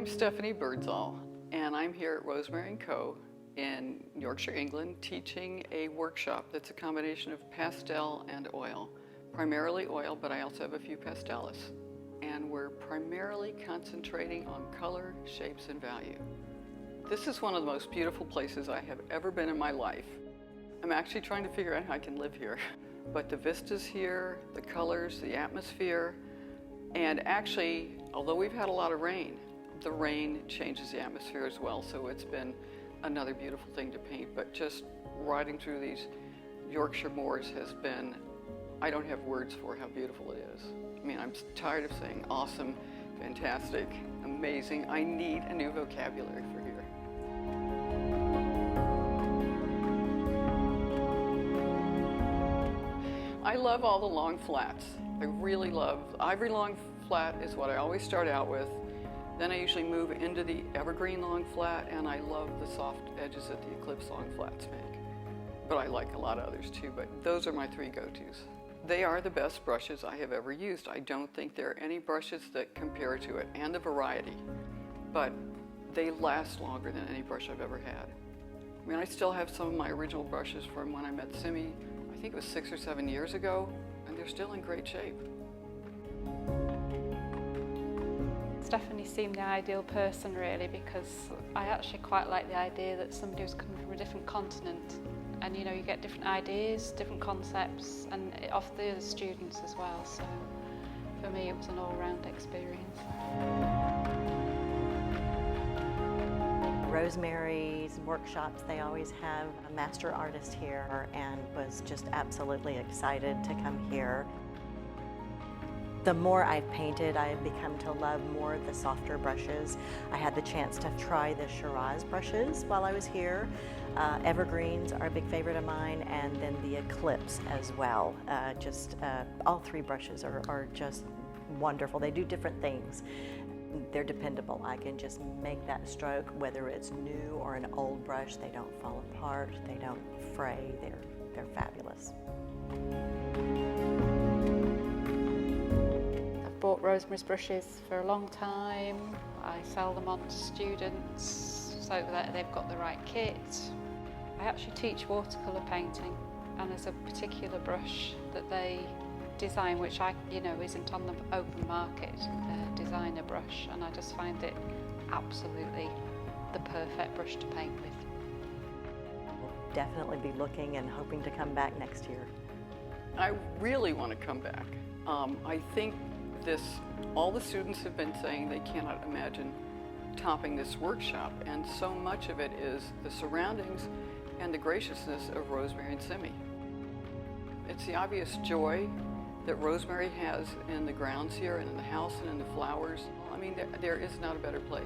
I'm Stephanie Birdsall, and I'm here at Rosemary & Co. in Yorkshire, England, teaching a workshop that's a combination of pastel and oil. Primarily oil, but I also have a few pastelis. And we're primarily concentrating on color, shapes, and value. This is one of the most beautiful places I have ever been in my life. I'm actually trying to figure out how I can live here. But the vistas here, the colors, the atmosphere, and actually, although we've had a lot of rain, the rain changes the atmosphere as well, so it's been another beautiful thing to paint. But just riding through these Yorkshire moors has been, I don't have words for how beautiful it is. I mean, I'm tired of saying awesome, fantastic, amazing. I need a new vocabulary for here. I love all the long flats. I really love, ivory long flat is what I always start out with. Then I usually move into the evergreen long flat, and I love the soft edges that the eclipse long flats make. But I like a lot of others too, but those are my three go-tos. They are the best brushes I have ever used. I don't think there are any brushes that compare to it, and the variety. But they last longer than any brush I've ever had. I mean, I still have some of my original brushes from when I met Simi, I think it was 6 or 7 years ago, and they're still in great shape. Stephanie seemed the ideal person really, because I actually quite like the idea that somebody was coming from a different continent, and you get different ideas, different concepts, and it offers the other students as well, so for me it was an all-round experience. Rosemary's workshops, they always have a master artist here, and was just absolutely excited to come here. The more I've painted, I've become to love more of the softer brushes. I had the chance to try the Shiraz brushes while I was here. Evergreens are a big favorite of mine, and then the Eclipse as well. All three brushes are just wonderful. They do different things. They're dependable. I can just make that stroke, whether it's new or an old brush. They don't fall apart, they don't fray, they're fabulous. I've bought Rosemary's brushes for a long time. I sell them on to students so that they've got the right kit. I actually teach watercolour painting, and there's a particular brush that they design which isn't on the open market, a designer brush, and I just find it absolutely the perfect brush to paint with. We'll definitely be looking and hoping to come back next year. I really want to come back. I think all the students have been saying they cannot imagine topping this workshop, and so much of it is the surroundings and the graciousness of Rosemary and Simi. It's the obvious joy that Rosemary has in the grounds here and in the house and in the flowers. I mean, there is not a better place.